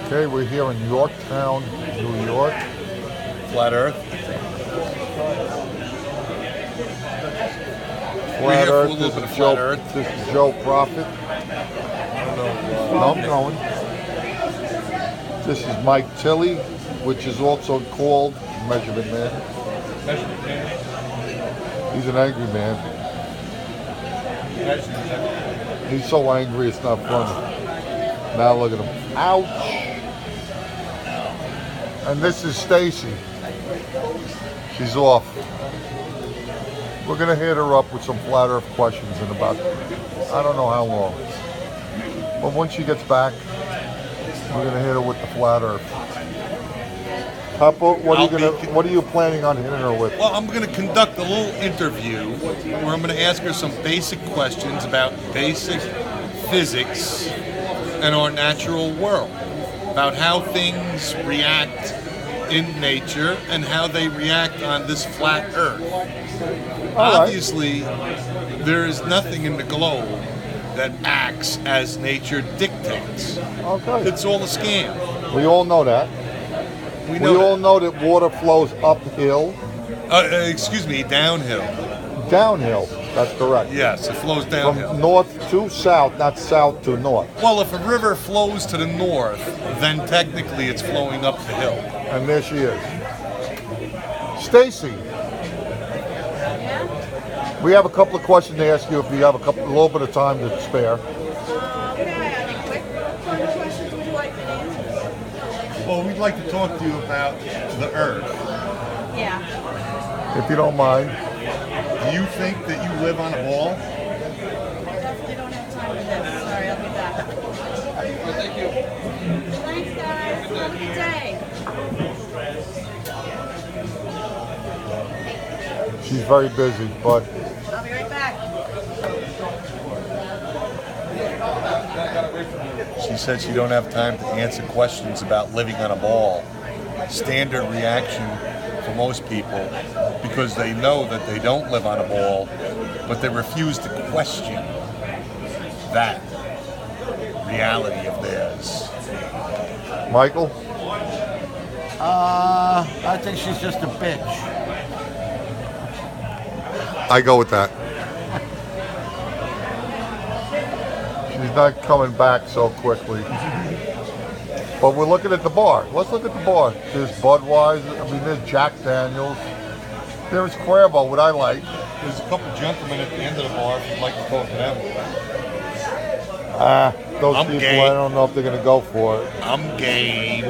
Okay, we're here in Yorktown, New York. Flat Earth. Flat here for a Earth. little This bit is of Joe. Flat Earth. This is Joe Prophet. No, I'm going. This is Mike Tilley, which is also called Measurement Man. He's an angry man. He's so angry it's not funny. Now look at him. Ouch! And this is Stacy. She's off. We're gonna hit her up with some flat Earth questions in about, I don't know how long. But once she gets back, we're gonna hit her with the flat Earth. Papa, what are you planning on hitting her with? Well, I'm going to conduct a little interview where I'm going to ask her some basic questions about basic physics and our natural world, about how things react in nature and how they react on this flat Earth. Obviously, there is nothing in the globe that acts as nature dictates. Okay. It's all a scam. We all know that. We all know that water flows uphill. Excuse me, downhill. Downhill, that's correct. Yes, it flows downhill. From north to south, not south to north. Well, if a river flows to the north, then technically it's flowing up the hill. And there she is. Stacy. We have a couple of questions to ask you if you have a little bit of time to spare. Well, we'd like to talk to you about the Earth. Yeah. If you don't mind. Do you think that you live on a ball? I definitely don't have time for this. Sorry, I'll be back. Thank you. Thanks, guys. Have a good day. She's very busy, but I'll be right back. She said she don't have time to answer questions about living on a ball. Standard reaction for most people, because they know that they don't live on a ball, but they refuse to question that reality of theirs. Michael? I think she's just a bitch. I go with that. She's not coming back so quickly. But we're looking at the bar. Let's look at the bar. There's Budweiser. I mean, there's Jack Daniels. There's Cuervo, what I like. There's a couple gentlemen at the end of the bar if you'd like to talk to them. Those I'm people, game. I don't know if they're going to go for it. I'm game.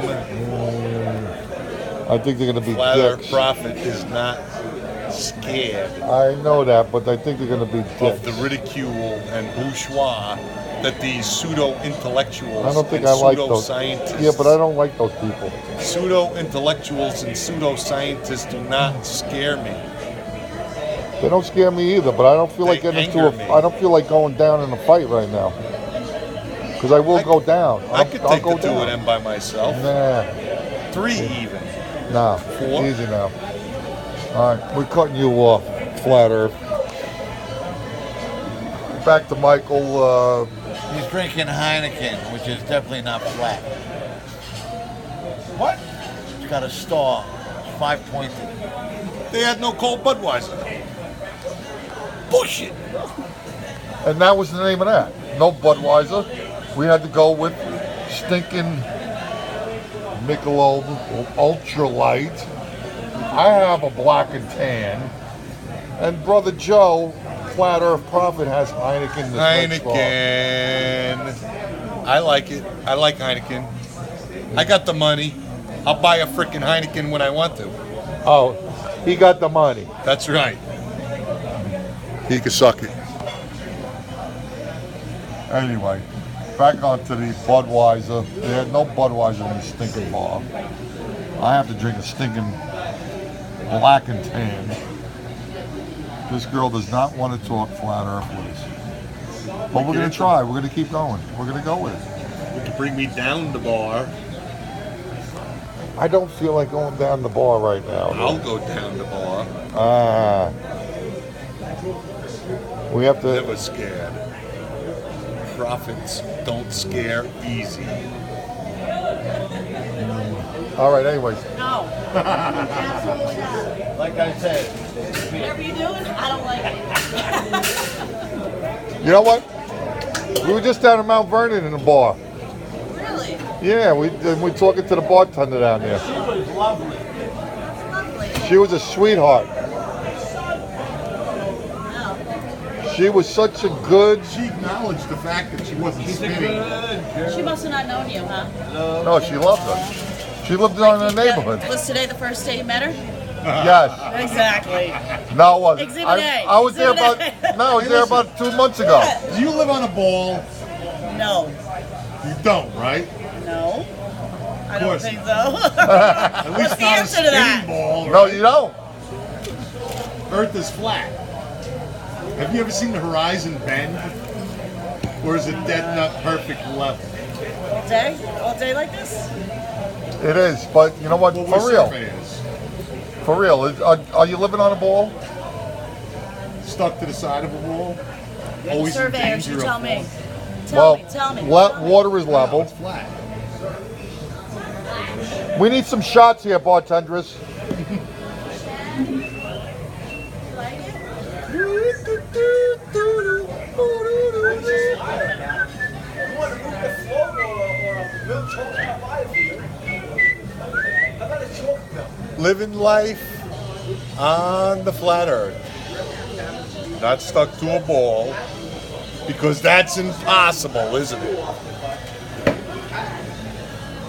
I think they're going to be Flat Earth dicks. Prophet is not scared I know that, but I think they're going to be of dicks. the ridicule and bourgeois that these pseudo-intellectuals I don't think and I like those. pseudo-scientists. Yeah, but I don't like those people. Pseudo-intellectuals and pseudo-scientists do not scare me. They don't scare me either, but I don't feel like They getting into anger me. I don't feel like going down in a fight right now. Because I will go down. I could I'll take go the two of down. them by myself. Nah, 3 even. nah. 4. Easy now. All right, we're cutting you off, Flat Earth. Back to Michael. He's drinking Heineken, which is definitely not flat. What? It's got a star. It's 5-pointed. They had no cold Budweiser. Bullshit. And that was the name of that. No Budweiser. We had to go with stinking Michelob Ultralight. I have a black and tan. And Brother Joe, Flat Earth Prophet, has Heineken. Heineken. I like it. I like Heineken. I got the money. I'll buy a frickin' Heineken when I want to. Oh, he got the money. That's right. He can suck it. Anyway, back onto the Budweiser. They had no Budweiser in the stinking bar. I have to drink a stinking black and tan. This girl does not want to talk Flat Earth with us. But we're going to try. We're going to keep going. We're going to go with it. You can bring me down the bar. I don't feel like going down the bar right now. I'll go down the bar. We have to. Never scared. Prophets don't scare easy. All right, anyways. No. Absolutely not. Like I said, Whatever you're doing, I don't like it. You know what? We were just down in Mount Vernon in the bar. Really? Yeah, we talking to the bartender down there. Lovely. She was a sweetheart. No. She was such a good. She acknowledged the fact that she wasn't spinning. She must have not known you, huh? No, she loved us. She lived down in the neighborhood. Was today the first day you met her? Yes. Exactly. No, it wasn't. Exhibit I A. was there about. Exhibit A. No, I was there about 2 months ago. Do you live on a ball? No. You don't, right? No. I don't course. think so. At What's least the not a answer to that? spinning ball. No, you don't. Earth is flat. Have you ever seen the horizon bend? Or is it dead nut perfect level? All day? All day like this? It is, but you know what? Well, For we're real. surveyors. For real. Are you living on a ball? Stuck to the side of a wall. You're the Always in surveyor, danger you of tell me. Well, Tell me. water is No, level. it's flat. We need some shots here, bartenders. Living life on the flat earth. Not stuck to a ball. Because that's impossible, isn't it?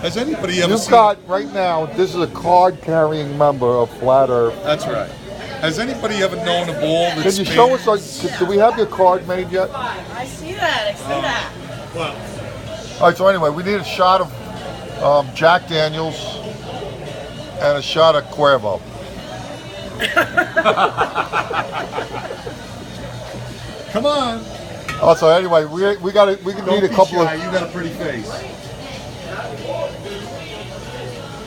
Has anybody ever You've seen... got, right now, this is a card-carrying member of Flat Earth. That's right. Has anybody ever known a ball that Can you show us, do we have your card made yet? I see that. I see that. Well, All right, so anyway, we need a shot of Jack Daniels and a shot of Cuervo. come on. Also, anyway, we can Don't need a be couple shy. of. You got a pretty face.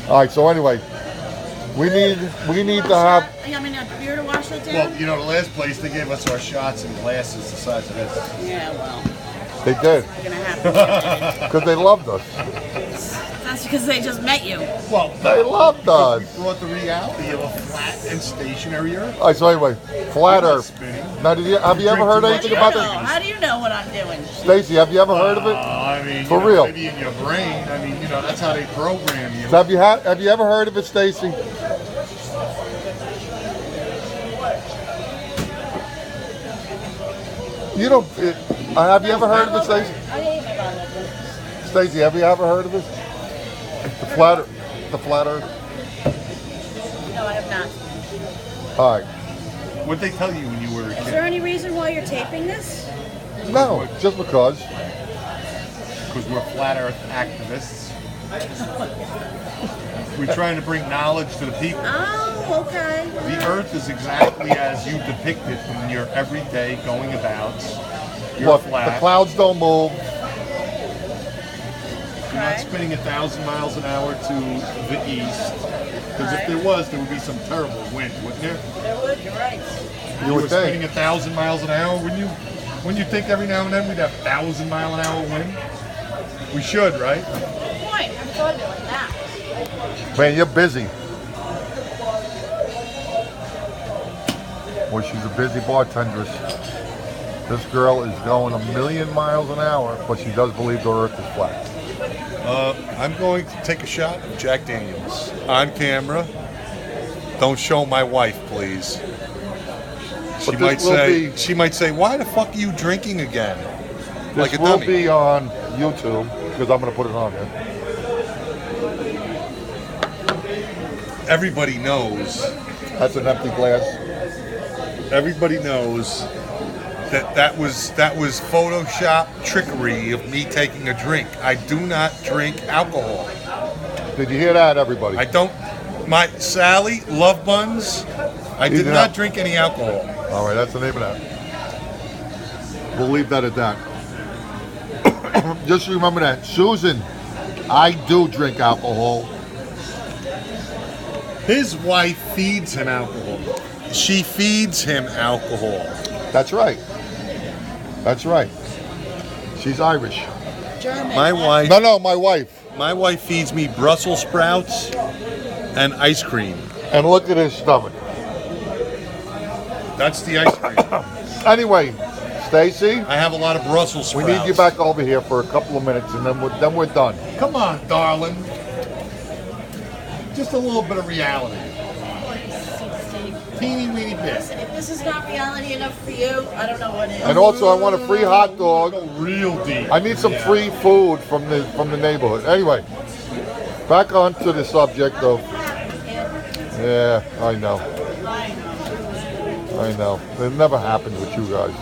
All right, so anyway, we need to have. I mean, a beer to wash it down? Well, you know, the last place they gave us our shots in glasses the size of this. Yeah, well, They did you're going to have to. because they loved us. That's because they just met you. Well, They loved we us. brought the reality of a flat and stationary Earth. All right, so anyway, Flat You're not Earth. spinning. Now, have you ever heard How do anything you about know? that? How do you know what I'm doing? Stacy, have you ever heard of it? I mean, For you know, real. maybe in your brain. I mean, you know, that's how they program you. So have you ever heard of it, Stacy? You don't. Have you ever heard of it, Stacy? I ate my bottle. Stacy, have you ever heard of it? The Flat Earth. No, I have not. All right. What'd they tell you when you were a Is kid? there any reason why you're taping this? No, just because. Because we're flat Earth activists. We're trying to bring knowledge to the people. Oh, okay. The Earth is exactly as you depict it in your everyday going about. You're Look, the flat. clouds don't move. You're not Okay. spinning 1,000 miles an hour to the east. Because if there was, there would be some terrible wind, wouldn't there? There would, you're right. You were would spinning think. 1,000 miles an hour, wouldn't you? Wouldn't you think every now and then we'd have 1,000 mile an hour wind? We should, right? Good point. I never thought of it like that. Man, you're busy. Well, she's a busy bartendress. This girl is going 1,000,000 miles an hour, but she does believe the Earth is flat. I'm going to take a shot of Jack Daniels on camera. Don't show my wife, please. But this She might say, "Why the fuck are you drinking again?" Like This a will dummy. be on YouTube because I'm going to put it on there. Everybody knows. That's an empty glass. Everybody knows that was Photoshop trickery of me taking a drink. I do not drink alcohol. Did you hear that, everybody? I don't. My Sally Love Buns. I did Eat it not up. drink any alcohol. All right, that's the name of that. We'll leave that at that. Just remember that. Susan, I do drink alcohol. His wife feeds him alcohol. She feeds him alcohol. That's right. That's right. She's Irish. German. My wife. No, my wife. My wife feeds me Brussels sprouts and ice cream. And look at his stomach. That's the ice cream. Anyway, Stacy, I have a lot of Brussels we sprouts. need you back over here for a couple of minutes, and then we're done. Come on, darling. Just a little bit of reality. Teeny weeny bit. Listen, if this is not reality enough for you, I don't know what is. And also, I want a free hot dog. Go real deep. I need some free food from the neighborhood. Anyway, back onto the subject of. Yeah, I know. I know. It never happened with you guys.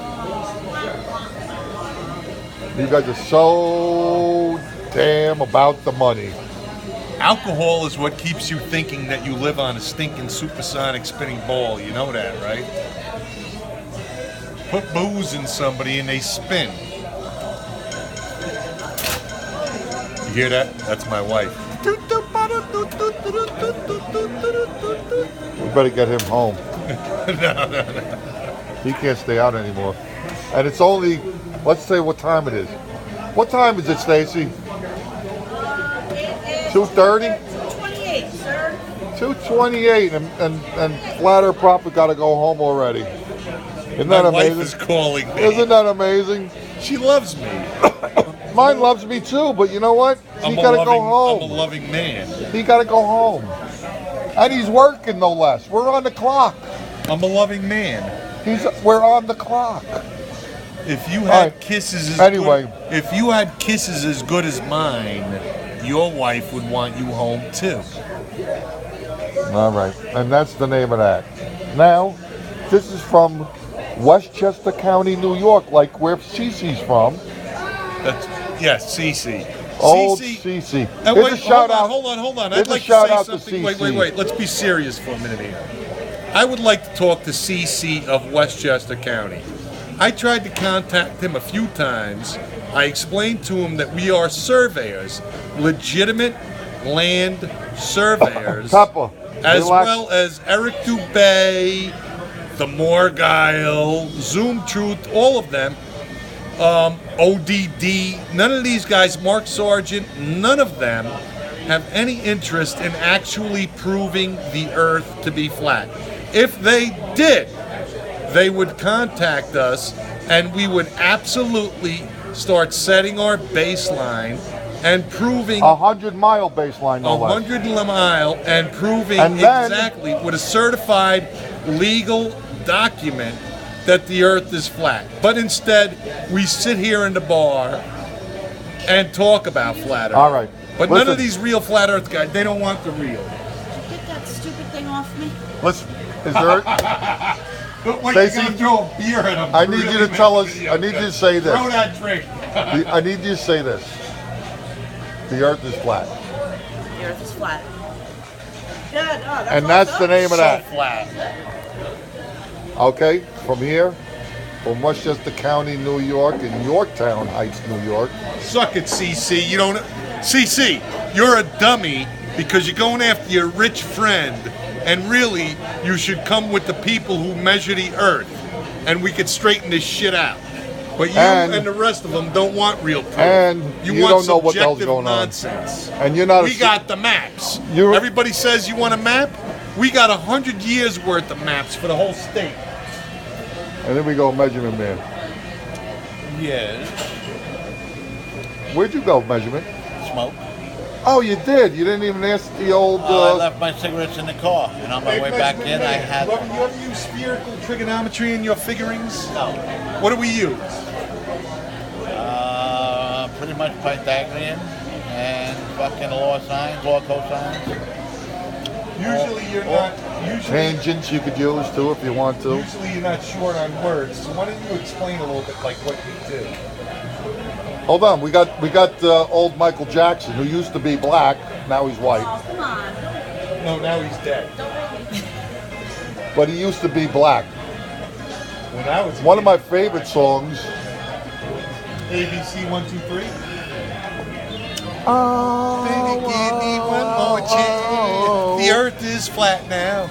You guys are so damn about the money. Alcohol is what keeps you thinking that you live on a stinking supersonic spinning ball. You know that, right? Put booze in somebody and they spin. You hear that? That's my wife. We better get him home. No. He can't stay out anymore. And it's only, let's say what time it is. What time is it, Stacy? 2:30? 2:28, sir. 2:28, and Flatter probably got to go home already. Isn't that My wife amazing? is calling me. Isn't that amazing? She loves me. Mine loves me too, but you know what? He I'm got to go I'm a home. loving man. He got to go home. And he's working no less. We're on the clock. I'm a loving man. We're on the clock. If you had Alright. kisses as Anyway. good, if you had kisses as good as mine, your wife would want you home too. All right, and that's the name of that. Now, this is from Westchester County, New York, like where Cece's from. That's yes, Cece. Old Cece. Cece. And Here's wait, a shout out. hold on. Here's I'd a like to shout say out to something. CC. Wait. Let's be serious for a minute here. I would like to talk to CC of Westchester County. I tried to contact him a few times. I explained to him that we are surveyors, legitimate land surveyors, Pepper, as relax. well as Eric Dubay, the Morguile, Zoom Truth, all of them. ODD, none of these guys, Mark Sargent, none of them have any interest in actually proving the earth to be flat. If they did, they would contact us and we would absolutely start setting our baseline and proving 100-mile baseline, no less. 100 mile and proving And then- exactly with a certified legal document that the earth is flat. But instead, we sit here in the bar and talk about flat earth. All right. But none Listen. of these real flat earth guys, they don't want the real. Get that stupid thing off me. Listen, is there? Look like Stacey, you're gonna throw a beer at him. I need you to tell us. I need you to say this. Throw that drink. I need you to say this. The Earth is flat, The earth is flat. Yeah, no, that's and that's the awesome. name of that. flat. Okay, from here, from Westchester County, New York, and Yorktown Heights, New York. Suck it, CC. You don't. CC, you're a dummy because you're going after your rich friend, and really, you should come with the people who measure the earth, and we could straighten this shit out. But you And- and the rest of them don't want real proof. And you want don't know what the hell's subjective going on. nonsense. And you're not. We got the maps. You're- Everybody says you want a map. We got 100 years worth of maps for the whole state. And then we go, Measurement Man. Yes. Where'd you go, Measurement? Smoke. Oh, you did. You didn't even ask the old. I left my cigarettes in the car, and on my way back in, I had. You ever use spherical trigonometry in your figurings? No. What do we use? Pretty much Pythagorean and fucking law signs, law cosines. Usually you're not. Usually, Tangents you could use too if you want to. usually you're not short on words. So why don't you explain a little bit like what you do? Hold on, we got old Michael Jackson who used to be black, now he's white, Oh, come on. No, now he's dead. Don't make me. but he used to be black. When I was One of my favorite songs. ABC 1 2 3. Oh, Baby, give me one more chance. The earth is flat now.